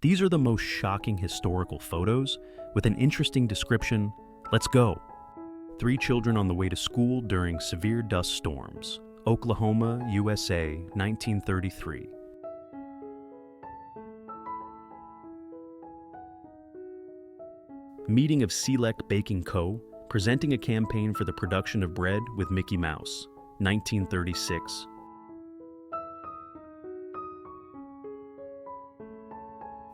These are the most shocking historical photos with an interesting description. Let's go. 3 children on the way to school during severe dust storms. Oklahoma, USA, 1933. Meeting of Savfk Baking Co., presenting a campaign for the production of bread with Mickey Mouse, 1936.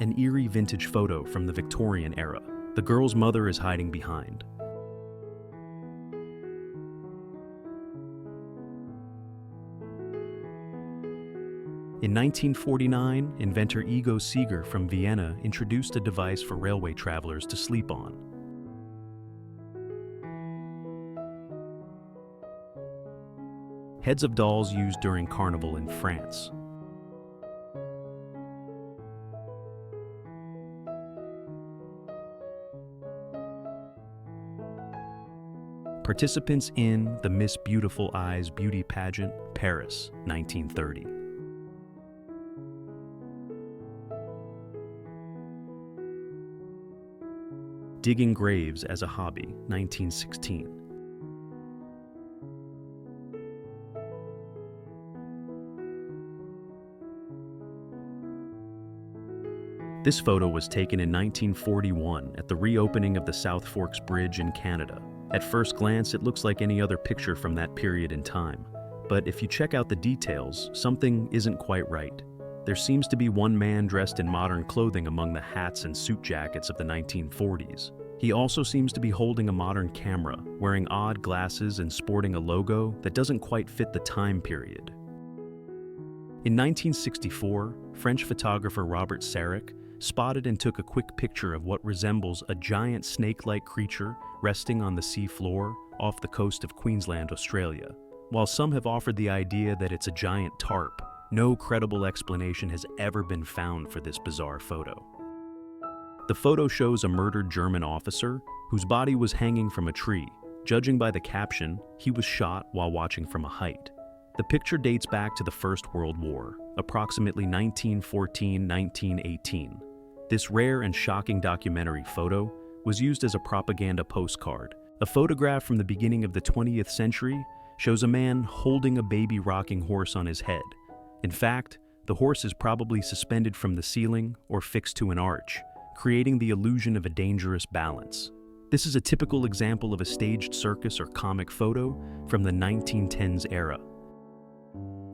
An eerie vintage photo from the Victorian era. The girl's mother is hiding behind. In 1949, inventor Ego Seeger from Vienna introduced a device for railway travelers to sleep on. Heads of dolls used during Carnival in France. Participants in the Miss Beautiful Eyes beauty pageant, Paris, 1930. Digging graves as a hobby, 1916. This photo was taken in 1941 at the reopening of the Savfk Bridge in Canada. At first glance, it looks like any other picture from that period in time. But if you check out the details, something isn't quite right. There seems to be one man dressed in modern clothing among the hats and suit jackets of the 1940s. He also seems to be holding a modern camera, wearing odd glasses and sporting a logo that doesn't quite fit the time period. In 1964, French photographer Robert Savfk spotted and took a quick picture of what resembles a giant snake-like creature resting on the sea floor off the coast of Queensland, Australia. While some have offered the idea that it's a giant tarp, no credible explanation has ever been found for this bizarre photo. The photo shows a murdered German officer whose body was hanging from a tree. Judging by the caption, he was shot while watching from a height. The picture dates back to the First World War, approximately 1914-1918. This rare and shocking documentary photo was used as a propaganda postcard. A photograph from the beginning of the 20th century shows a man holding a baby rocking horse on his head. In fact, the horse is probably suspended from the ceiling or fixed to an arch, creating the illusion of a dangerous balance. This is a typical example of a staged circus or comic photo from the 1910s era.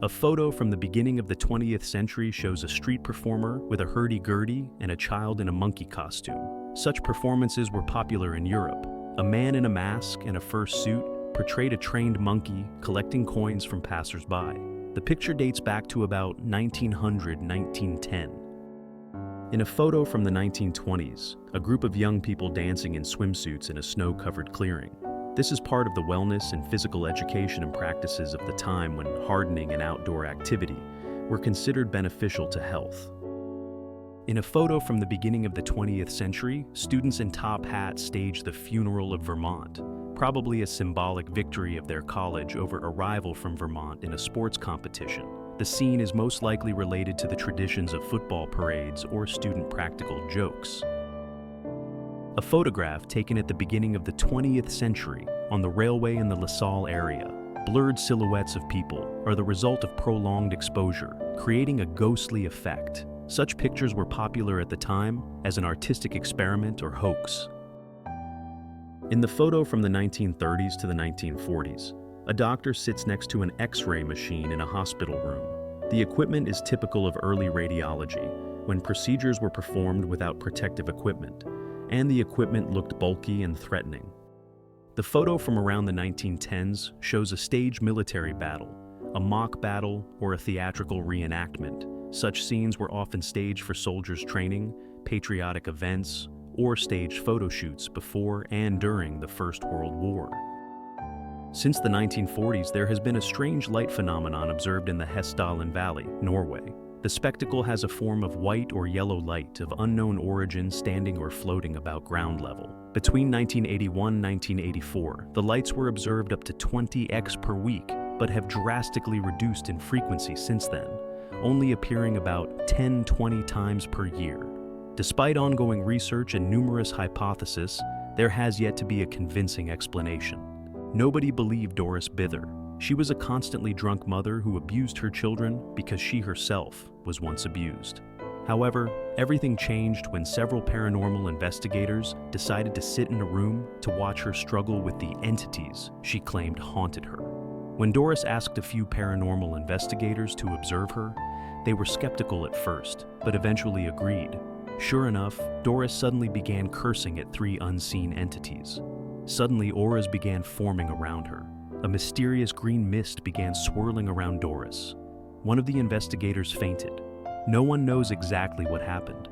A photo from the beginning of the 20th century shows a street performer with a hurdy-gurdy and a child in a monkey costume. Such performances were popular in Europe. A man in a mask and a fur suit portrayed a trained monkey collecting coins from passers-by. The picture dates back to about 1900-1910. In a photo from the 1920s, a group of young people dancing in swimsuits in a snow-covered clearing. This is part of the wellness and physical education and practices of the time when hardening and outdoor activity were considered beneficial to health. In a photo from the beginning of the 20th century, students in top hats staged the funeral of Vermont, probably a symbolic victory of their college over a rival from Vermont in a sports competition. The scene is most likely related to the traditions of football parades or student practical jokes. A photograph taken at the beginning of the 20th century on the railway in the LaSalle area. Blurred silhouettes of people are the result of prolonged exposure, creating a ghostly effect. Such pictures were popular at the time as an artistic experiment or hoax. In the photo from the 1930s to the 1940s, a doctor sits next to an X-ray machine in a hospital room. The equipment is typical of early radiology, when procedures were performed without protective equipment, and the equipment looked bulky and threatening. The photo from around the 1910s shows a staged military battle, a mock battle, or a theatrical reenactment. Such scenes were often staged for soldiers' training, patriotic events, or staged photo shoots before and during the First World War. Since the 1940s, there has been a strange light phenomenon observed in the Hessdalen Valley, Norway. The spectacle has a form of white or yellow light of unknown origin standing or floating about ground level. Between 1981 and 1984, the lights were observed up to 20x per week, but have drastically reduced in frequency since then, only appearing about 10-20 times per year. Despite ongoing research and numerous hypotheses, there has yet to be a convincing explanation. Nobody believed Doris Bither. She was a constantly drunk mother who abused her children because she herself was once abused. However, everything changed when several paranormal investigators decided to sit in a room to watch her struggle with the entities she claimed haunted her. When Doris asked a few paranormal investigators to observe her, they were skeptical at first, but eventually agreed. Sure enough, Doris suddenly began cursing at 3 unseen entities. Suddenly, auras began forming around her. A mysterious green mist began swirling around Doris. One of the investigators fainted. No one knows exactly what happened.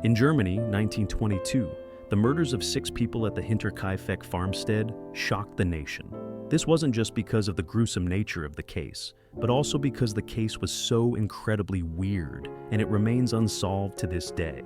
In Germany, 1922, the murders of 6 people at the Hinterkaifeck farmstead shocked the nation. This wasn't just because of the gruesome nature of the case, but also because the case was so incredibly weird, and it remains unsolved to this day.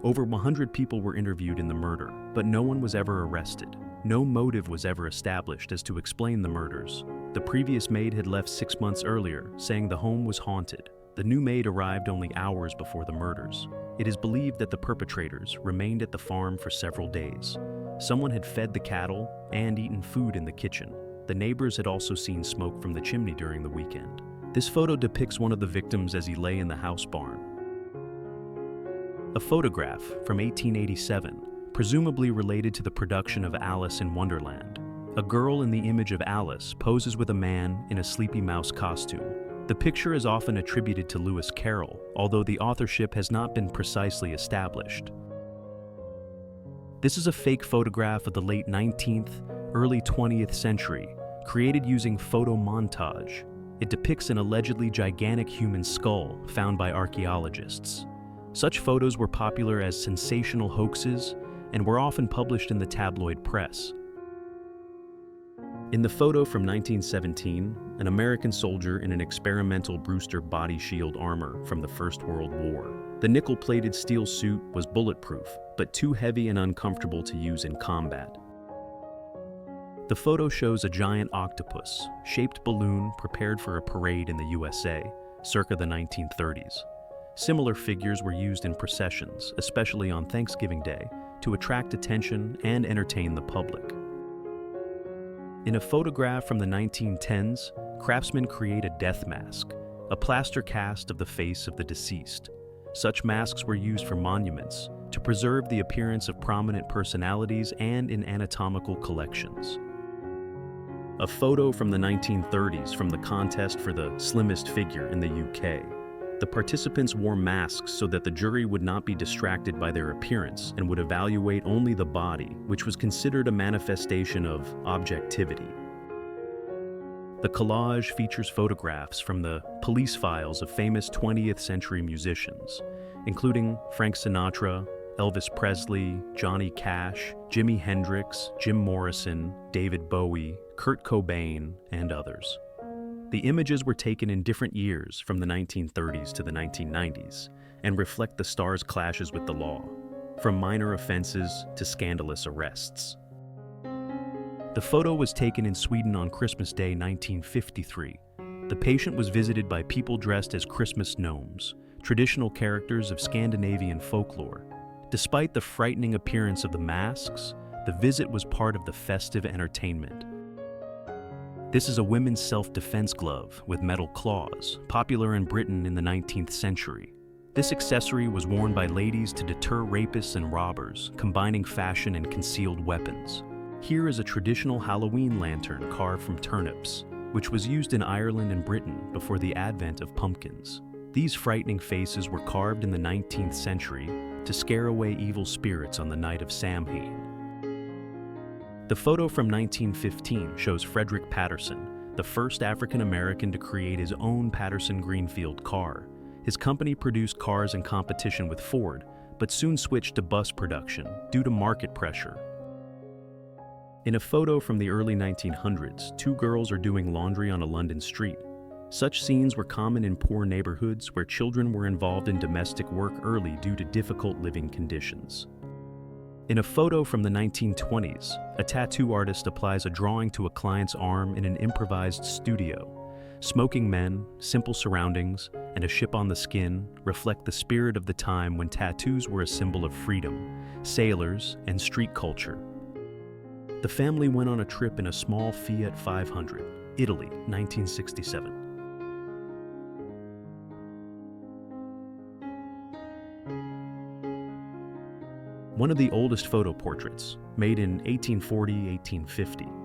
Over 100 people were interviewed in the murder, but no one was ever arrested. No motive was ever established as to explain the murders. The previous maid had left 6 months earlier, saying the home was haunted. The new maid arrived only hours before the murders. It is believed that the perpetrators remained at the farm for several days. Someone had fed the cattle and eaten food in the kitchen. The neighbors had also seen smoke from the chimney during the weekend. This photo depicts one of the victims as he lay in the house barn. A photograph from 1887, presumably related to the production of Alice in Wonderland. A girl in the image of Alice poses with a man in a sleepy mouse costume. The picture is often attributed to Lewis Carroll, although the authorship has not been precisely established. This is a fake photograph of the late 19th, early 20th century, created using photo montage. It depicts an allegedly gigantic human skull found by archaeologists. Such photos were popular as sensational hoaxes and were often published in the tabloid press. In the photo from 1917, an American soldier in an experimental Brewster body shield armor from the First World War. The nickel-plated steel suit was bulletproof, but too heavy and uncomfortable to use in combat. The photo shows a giant octopus-shaped balloon prepared for a parade in the USA, circa the 1930s. Similar figures were used in processions, especially on Thanksgiving Day, to attract attention and entertain the public. In a photograph from the 1910s, craftsmen create a death mask, a plaster cast of the face of the deceased. Such masks were used for monuments, to preserve the appearance of prominent personalities and in anatomical collections. A photo from the 1930s from the contest for the slimmest figure in the UK. The participants wore masks so that the jury would not be distracted by their appearance and would evaluate only the body, which was considered a manifestation of objectivity. The collage features photographs from the police files of famous 20th century musicians, including Frank Sinatra, Elvis Presley, Johnny Cash, Jimi Hendrix, Jim Morrison, David Bowie, Kurt Cobain, and others. The images were taken in different years from the 1930s to the 1990s and reflect the stars' clashes with the law, from minor offenses to scandalous arrests. The photo was taken in Sweden on Christmas Day 1953. The patient was visited by people dressed as Christmas gnomes, traditional characters of Scandinavian folklore. Despite the frightening appearance of the masks, the visit was part of the festive entertainment. This is a women's self-defense glove with metal claws, popular in Britain in the 19th century. This accessory was worn by ladies to deter rapists and robbers, combining fashion and concealed weapons. Here is a traditional Halloween lantern carved from turnips, which was used in Ireland and Britain before the advent of pumpkins. These frightening faces were carved in the 19th century to scare away evil spirits on the night of Samhain. The photo from 1915 shows Frederick Patterson, the first African-American to create his own Patterson-Greenfield car. His company produced cars in competition with Ford, but soon switched to bus production due to market pressure. In a photo from the early 1900s, 2 girls are doing laundry on a London street. Such scenes were common in poor neighborhoods where children were involved in domestic work early due to difficult living conditions. In a photo from the 1920s, a tattoo artist applies a drawing to a client's arm in an improvised studio. Smoking men, simple surroundings, and a ship on the skin reflect the spirit of the time when tattoos were a symbol of freedom, sailors, and street culture. The family went on a trip in a small Fiat 500, Italy, 1967. One of the oldest photo portraits, made in 1840-1850.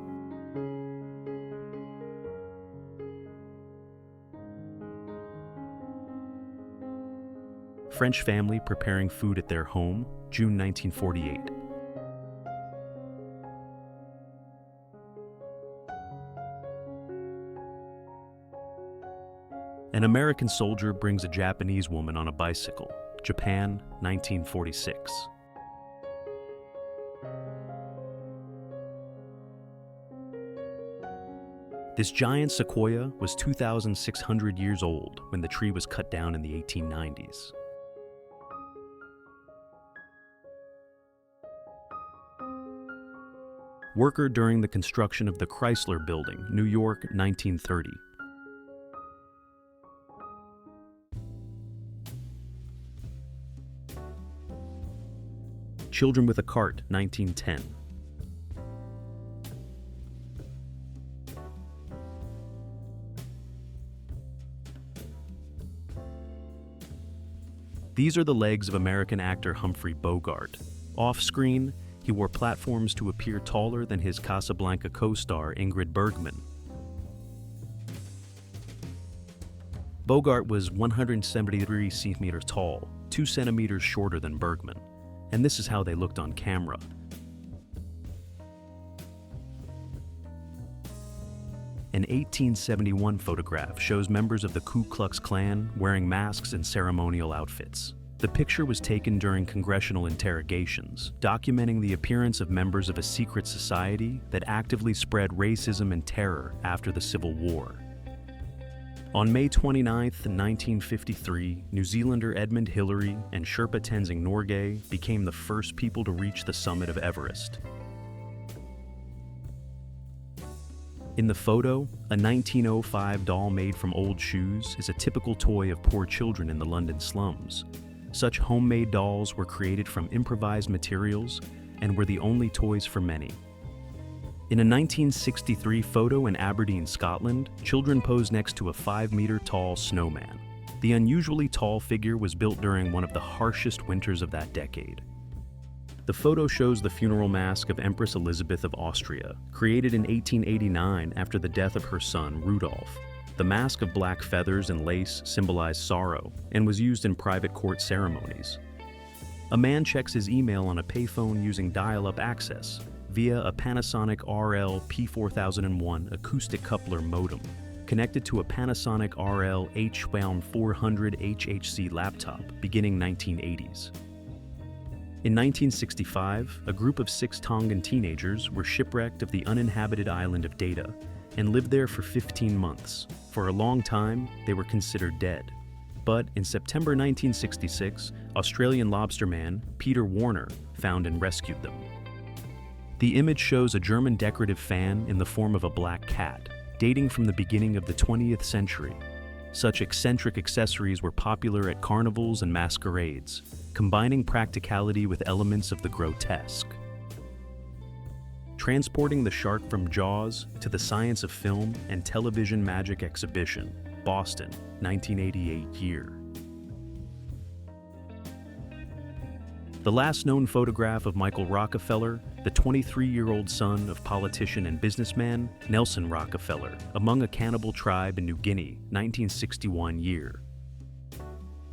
French family preparing food at their home, June 1948. An American soldier brings a Japanese woman on a bicycle, Japan, 1946. This giant sequoia was 2,600 years old when the tree was cut down in the 1890s. Worker during the construction of the Chrysler Building, New York, 1930. Children with a Cart, 1910. These are the legs of American actor Humphrey Bogart. Off-screen, he wore platforms to appear taller than his Casablanca co-star Ingrid Bergman. Bogart was 173 centimeters tall, 2 centimeters shorter than Bergman, and this is how they looked on camera. An 1871 photograph shows members of the Ku Klux Klan wearing masks and ceremonial outfits. The picture was taken during congressional interrogations, documenting the appearance of members of a secret society that actively spread racism and terror after the Civil War. On May 29, 1953, New Zealander Edmund Hillary and Sherpa Tenzing Norgay became the first people to reach the summit of Everest. In the photo, a 1905 doll made from old shoes is a typical toy of poor children in the London slums. Such homemade dolls were created from improvised materials and were the only toys for many. In a 1963 photo in Aberdeen, Scotland, children posed next to a 5-meter-tall snowman. The unusually tall figure was built during one of the harshest winters of that decade. The photo shows the funeral mask of Empress Elizabeth of Austria, created in 1889 after the death of her son, Rudolph. The mask of black feathers and lace symbolized sorrow and was used in private court ceremonies. A man checks his email on a payphone using dial-up access via a Panasonic RL P4001 acoustic coupler modem, connected to a Panasonic RL H-Wound 400 HHC laptop beginning 1980s. In 1965, a group of 6 Tongan teenagers were shipwrecked of the uninhabited island of Data and lived there for 15 months. For a long time, they were considered dead. But in September 1966, Australian lobsterman Peter Warner found and rescued them. The image shows a German decorative fan in the form of a black cat, dating from the beginning of the 20th century. Such eccentric accessories were popular at carnivals and masquerades, combining practicality with elements of the grotesque. Transporting the shark from Jaws to the Science of Film and Television Magic Exhibition, Boston, 1988 year. The last known photograph of Michael Rockefeller, the 23-year-old son of politician and businessman Nelson Rockefeller, among a cannibal tribe in New Guinea, 1961 year.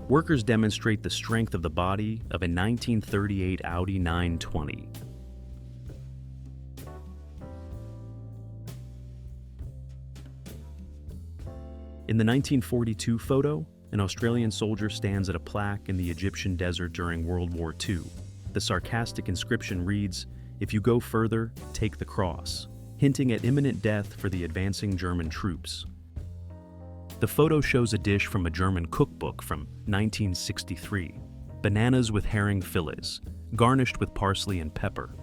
Workers demonstrate the strength of the body of a 1938 Audi 920. In the 1942 photo, an Australian soldier stands at a plaque in the Egyptian desert during World War II. The sarcastic inscription reads, "If you go further, take the cross," hinting at imminent death for the advancing German troops. The photo shows a dish from a German cookbook from 1963, bananas with herring fillets, garnished with parsley and pepper.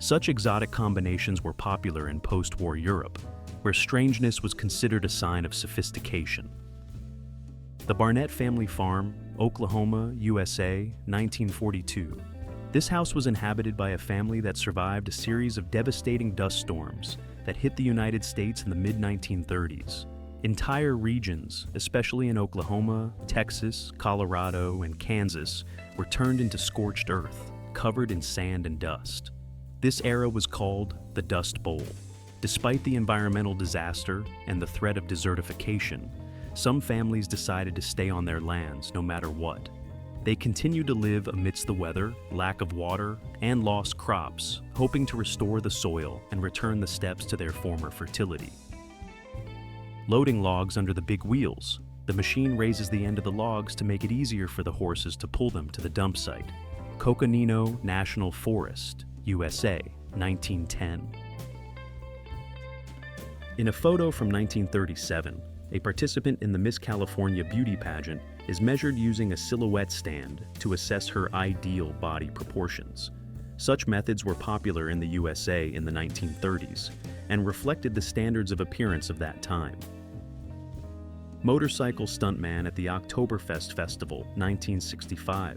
Such exotic combinations were popular in post-war Europe, where strangeness was considered a sign of sophistication. The Barnett Family Farm, Oklahoma, USA, 1942. This house was inhabited by a family that survived a series of devastating dust storms that hit the United States in the mid-1930s. Entire regions, especially in Oklahoma, Texas, Colorado, and Kansas, were turned into scorched earth, covered in sand and dust. This era was called the Dust Bowl. Despite the environmental disaster and the threat of desertification, some families decided to stay on their lands no matter what. They continued to live amidst the weather, lack of water, and lost crops, hoping to restore the soil and return the steppes to their former fertility. Loading logs under the big wheels. The machine raises the end of the logs to make it easier for the horses to pull them to the dump site. Coconino National Forest, USA, 1910. In a photo from 1937, a participant in the Miss California beauty pageant is measured using a silhouette stand to assess her ideal body proportions. Such methods were popular in the USA in the 1930s and reflected the standards of appearance of that time. Motorcycle stuntman at the Oktoberfest Festival, 1965.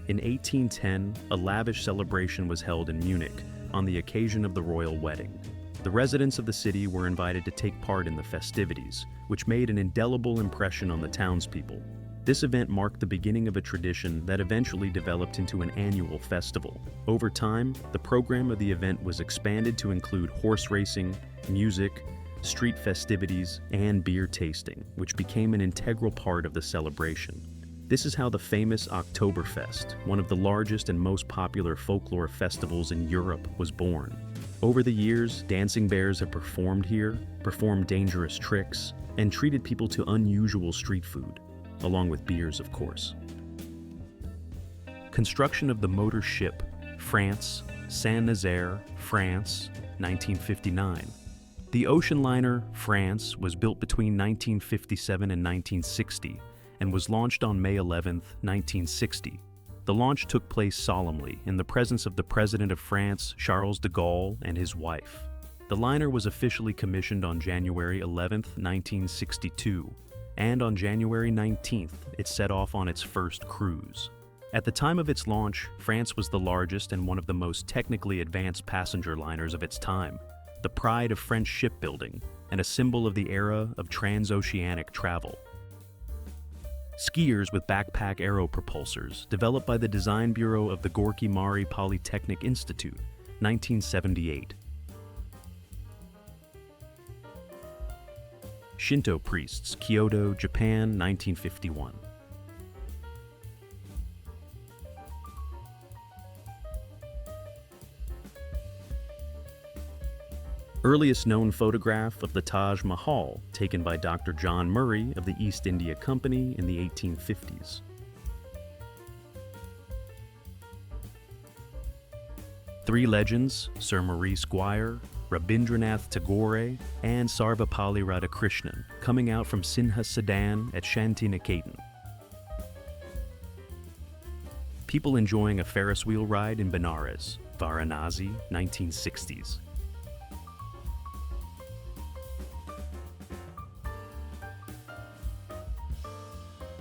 In 1810, a lavish celebration was held in Munich on the occasion of the royal wedding. The residents of the city were invited to take part in the festivities, which made an indelible impression on the townspeople. This event marked the beginning of a tradition that eventually developed into an annual festival. Over time, the program of the event was expanded to include horse racing, music, street festivities, and beer tasting, which became an integral part of the celebration. This is how the famous Oktoberfest, one of the largest and most popular folklore festivals in Europe, was born. Over the years, dancing bears have performed here, performed dangerous tricks, and treated people to unusual street food, along with beers, of course. Construction of the motor ship, France, Saint-Nazaire, France, 1959. The ocean liner, France, was built between 1957 and 1960 and was launched on May 11, 1960. The launch took place solemnly in the presence of the President of France, Charles de Gaulle, and his wife. The liner was officially commissioned on January 11, 1962, and on January 19th, it set off on its first cruise. At the time of its launch, France was the largest and one of the most technically advanced passenger liners of its time, the pride of French shipbuilding, and a symbol of the era of transoceanic travel. Skiers with backpack aero propulsors, developed by the Design Bureau of the Gorky Mari Polytechnic Institute, 1978. Shinto priests, Kyoto, Japan, 1951. Earliest known photograph of the Taj Mahal, taken by Dr. John Murray of the East India Company in the 1850s. Three legends, Sir Maurice Guire, Rabindranath Tagore, and Sarvapalli Radhakrishnan, coming out from Sinha Sedan at Shantiniketan. People enjoying a Ferris wheel ride in Benares, Varanasi, 1960s.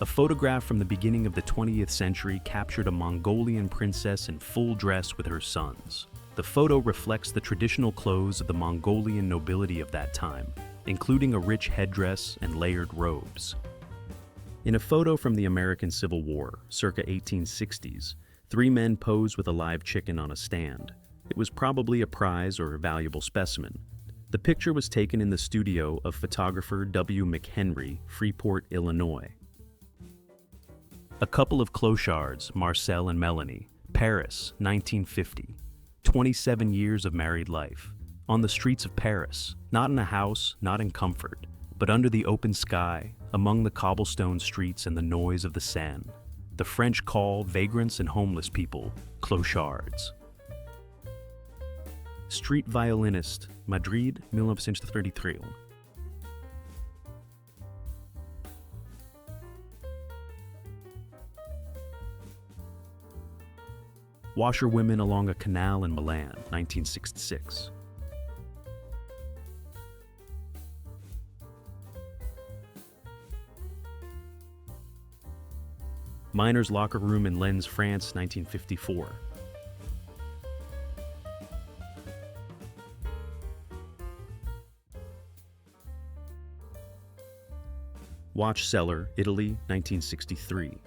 A photograph from the beginning of the 20th century captured a Mongolian princess in full dress with her sons. The photo reflects the traditional clothes of the Mongolian nobility of that time, including a rich headdress and layered robes. In a photo from the American Civil War, circa 1860s, three men pose with a live chicken on a stand. It was probably a prize or a valuable specimen. The picture was taken in the studio of photographer W. McHenry, Freeport, Illinois. A couple of clochards, Marcel and Melanie, Paris, 1950. 27 years of married life. On the streets of Paris, not in a house, not in comfort, but under the open sky, among the cobblestone streets and the noise of the Seine. The French call vagrants and homeless people clochards. Street violinist, Madrid, 1933. Washerwomen along a canal in Milan, 1966. Miner's locker room in Lens, France, 1954. Watch cellar, Italy, 1963.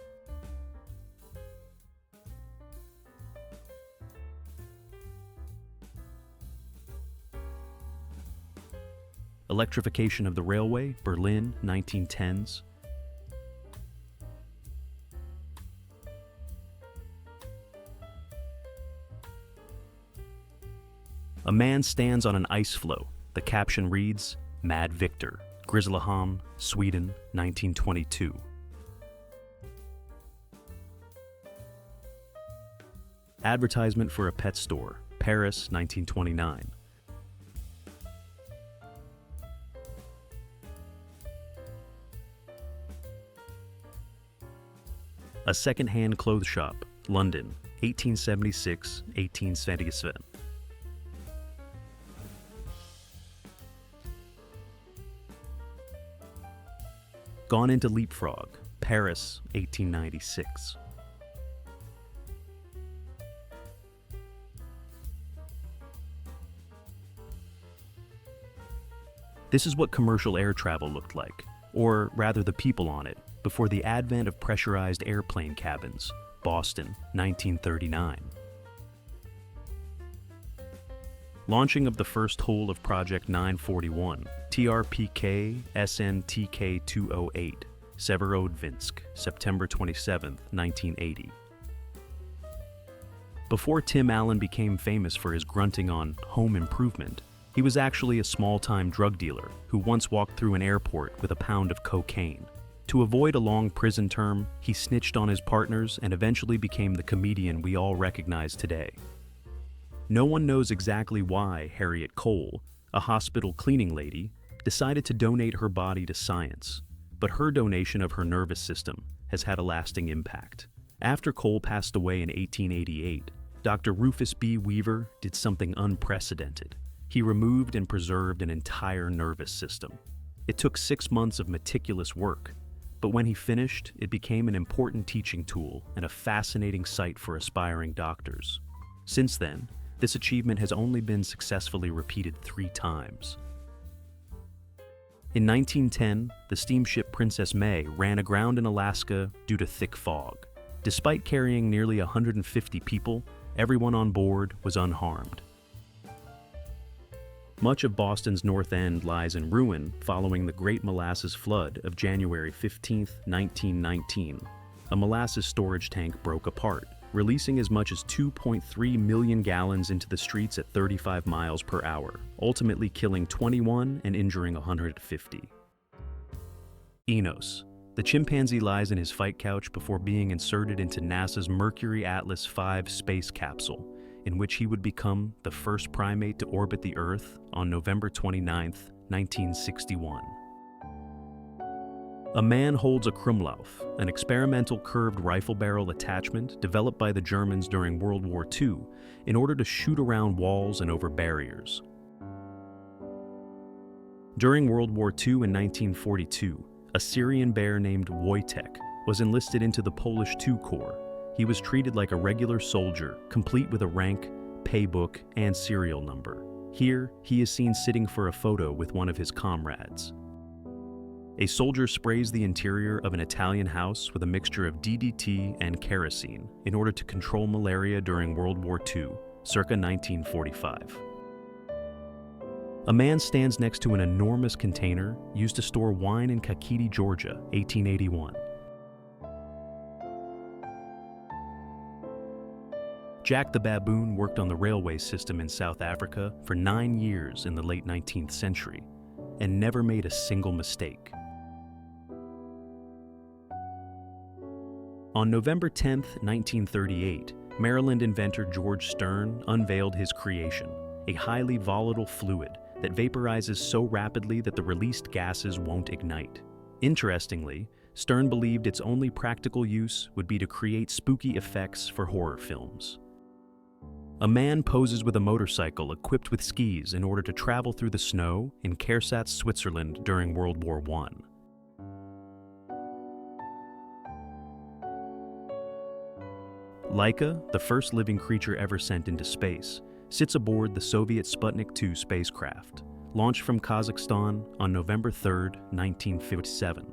Electrification of the railway, Berlin, 1910s. A man stands on an ice floe. The caption reads, Mad Victor, Grisslehamn, Sweden, 1922. Advertisement for a pet store, Paris, 1929. A second-hand clothes shop, London, 1876-1877. Gone into Leapfrog, Paris, 1896. This is what commercial air travel looked like, or rather the people on it, before the advent of pressurized airplane cabins, Boston, 1939. Launching of the first hole of Project 941, TRPK SNTK 208, Severodvinsk, September 27, 1980. Before Tim Allen became famous for his grunting on home improvement, he was actually a small-time drug dealer who once walked through an airport with a pound of cocaine. To avoid a long prison term, he snitched on his partners and eventually became the comedian we all recognize today. No one knows exactly why Harriet Cole, a hospital cleaning lady, decided to donate her body to science, but her donation of her nervous system has had a lasting impact. After Cole passed away in 1888, Dr. Rufus B. Weaver did something unprecedented. He removed and preserved an entire nervous system. It took 6 months of meticulous work, but when he finished, it became an important teaching tool and a fascinating sight for aspiring doctors. Since then, this achievement has only been successfully repeated 3 times. In 1910, the steamship Princess May ran aground in Alaska due to thick fog. Despite carrying nearly 150 people, everyone on board was unharmed. Much of Boston's North End lies in ruin following the Great Molasses Flood of January 15, 1919. A molasses storage tank broke apart, releasing as much as 2.3 million gallons into the streets at 35 miles per hour, ultimately killing 21 and injuring 150. Enos. The chimpanzee lies in his fight couch before being inserted into NASA's Mercury Atlas V space capsule, in which he would become the first primate to orbit the Earth on November 29, 1961. A man holds a Krumlauf, an experimental curved rifle barrel attachment developed by the Germans during World War II in order to shoot around walls and over barriers. During World War II in 1942, a Syrian bear named Wojtek was enlisted into the Polish II Corps. He was treated like a regular soldier, complete with a rank, paybook, and serial number. Here, he is seen sitting for a photo with one of his comrades. A soldier sprays the interior of an Italian house with a mixture of DDT and kerosene in order to control malaria during World War II, circa 1945. A man stands next to an enormous container used to store wine in Kankakee, Georgia, 1881. Jack the Baboon worked on the railway system in South Africa for 9 years in the late 19th century and never made a single mistake. On November 10, 1938, Maryland inventor George Stern unveiled his creation, a highly volatile fluid that vaporizes so rapidly that the released gases won't ignite. Interestingly, Stern believed its only practical use would be to create spooky effects for horror films. A man poses with a motorcycle equipped with skis in order to travel through the snow in Kehrsatz, Switzerland during World War I. Laika, the first living creature ever sent into space, sits aboard the Soviet Sputnik 2 spacecraft, launched from Kazakhstan on November 3, 1957.